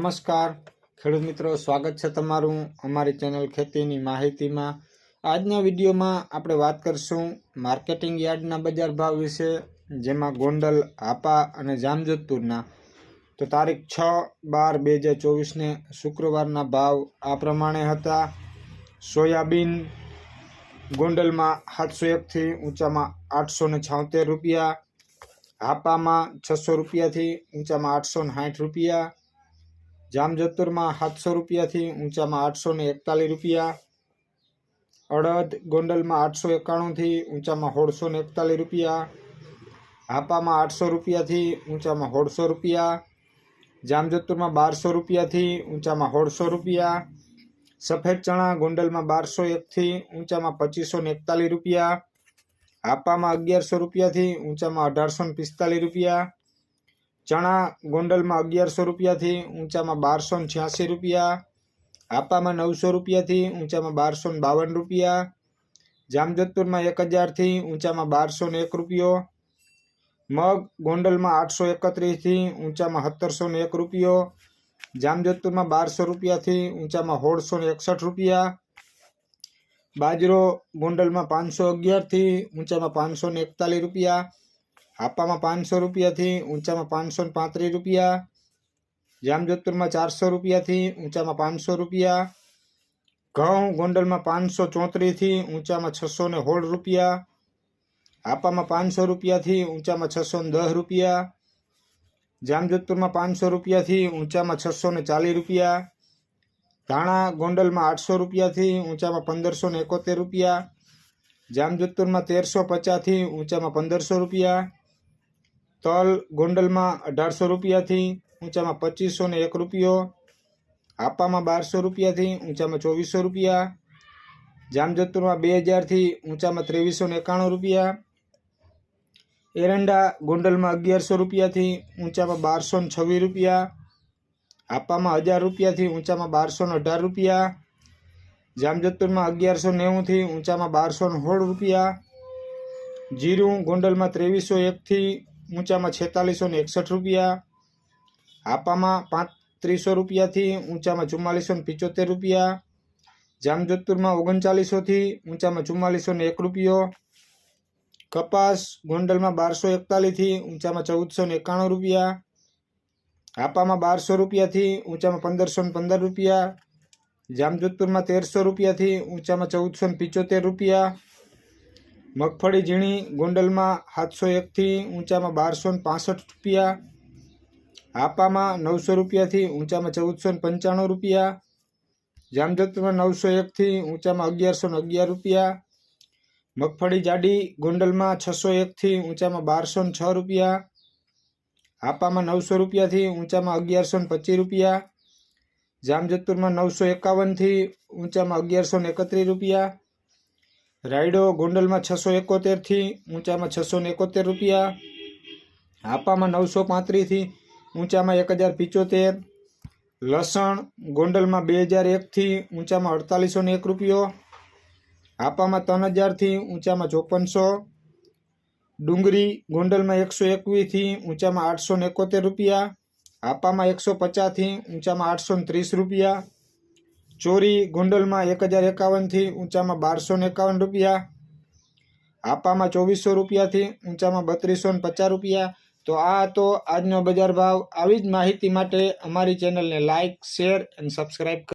નમસ્કાર ખેડૂત મિત્રો, સ્વાગત છે તમારું અમારી ચેનલ ખેતીની માહિતીમાં। આજના વિડીયોમાં આપણે વાત કરશું માર્કેટિંગ યાર્ડના બજાર ભાવ વિશે, જેમાં ગોંડલ, હાપા અને જામજોધપુરના તો તારીખ 6/12/2024 શુક્રવારના ભાવ આ પ્રમાણે હતા। સોયાબીન ગોંડલમાં 701 થી ઊંચામાં 876 રૂપિયા, હાપામાં 600 રૂપિયાથી ઊંચામાં 860 રૂપિયા, જામજોધપુરમાં 700 રૂપિયાથી ઊંચામાં 841 રૂપિયા, અડદ ગોંડલમાં 891 થી ઊંચામાં 1641 રૂપિયા, હાપામાં 800 રૂપિયાથી ઊંચામાં 1600 રૂપિયા, જામજોધપુરમાં 1200 રૂપિયાથી ઊંચામાં 1600 રૂપિયા, સફેદ ચણા ગોંડલમાં 1201 થી ઊંચામાં 2541 રૂપિયા, હાપામાં 1100 રૂપિયાથી ઊંચામાં 1845 રૂપિયા, ચણા ગોંડલમાં 1100 રૂપિયાથી ઊંચામાં 1286 રૂપિયા, હાપામાં 900 રૂપિયાથી ઊંચામાં 1252 રૂપિયા, જામજોધપુરમાં 1000 થી ઊંચામાં 1201 રૂપિયો, મગ ગોંડલમાં 831 થી ઊંચામાં 1701 રૂપિયો, જામજોધપુરમાં 1200 રૂપિયાથી ઊંચામાં 1661 રૂપિયા, બાજરો ગોંડલમાં 511 થી ઊંચામાં 541 રૂપિયા, હાપામાં 500 રૂપિયાથી ઊંચામાં 535 રૂપિયા, જામજોધપુરમાં 400 રૂપિયાથી ઊંચામાં 500 રૂપિયા, ઘઉં ગોંડલમાં 534 થી ઊંચામાં 616 રૂપિયા, હાપામાં 500 રૂપિયાથી ઊંચામાં 610 રૂપિયા, જામજોધપુરમાં 500 રૂપિયાથી ઊંચામાં 640 રૂપિયા, ધાણા ગોંડલમાં 800 રૂપિયાથી ઊંચામાં 1571 રૂપિયા, જામજોધપુરમાં 1350 થી ઊંચામાં 1500 રૂપિયા, તલ ગોંડલમાં 1800 રૂપિયાથી ઊંચામાં 2501 રૂપિયો, હાપામાં 1200 રૂપિયાથી ઊંચામાં 2400 રૂપિયા, જામજોધપુરમાં 2000 થી ઊંચામાં 2391 રૂપિયા, એરંડા ગોંડલમાં 1100 રૂપિયાથી ઊંચામાં 1226 રૂપિયા, હાપામાં 1000 રૂપિયાથી ઊંચામાં 1218 રૂપિયા, જામજોધપુરમાં 1190 થી ઊંચામાં 1216 રૂપિયા, જીરું ગોંડલમાં 2301 થી ઊંચામાં 4661 રૂપિયા, હાપામાં 3500 રૂપિયાથી ઊંચામાં 4475 રૂપિયા, જામજોધપુરમાં 3900 થી ઊંચામાં 4401 રૂપિયો, કપાસ ગોંડલમાં 1241 થી ઊંચામાં 1491 રૂપિયા, હાપામાં 1200 રૂપિયાથી ઊંચામાં 1515 રૂપિયા, જામજોધપુરમાં 1300 રૂપિયાથી ઊંચામાં 1475 રૂપિયા, મગફળી ઝીણી ગોંડલમાં 701 થી ઊંચામાં 1265 રૂપિયા, હાપામાં 900 રૂપિયાથી ઊંચામાં 1495 રૂપિયા, જામજોધપુરમાં 901 થી ઊંચામાં 1111 રૂપિયા, મગફળી જાડી ગોંડલમાં 601 થી ઊંચામાં 1206 રૂપિયા, હાપામાં 900 રૂપિયાથી ઊંચામાં 1125 રૂપિયા, જામજોધપુરમાં 951 થી ઊંચામાં 1131 રૂપિયા, રાયડો ગોંડલમાં 671 થી ઊંચામાં 671 રૂપિયા, હાપામાં 935 થી ઊંચામાં 1075, લસણ ગોંડલમાં 2001 થી ઊંચામાં 4801 રૂપિયો, હાપામાં 3000 થી ઊંચામાં 5400, ડુંગળી ગોંડલમાં 121 થી ઊંચામાં 871 રૂપિયા, હાપામાં 150 થી ઊંચામાં 830 રૂપિયા, ચોરી ગોંડલમાં 1051 થી ઊંચામાં 1251 રૂપિયા, હાપામાં 2400 રૂપિયાથી ઊંચામાં 3250 રૂપિયા। તો આ હતો આજનો બજાર ભાવ। આવી જ માહિતી માટે અમારી ચેનલને લાઇક, શેર અને સબસ્ક્રાઈબ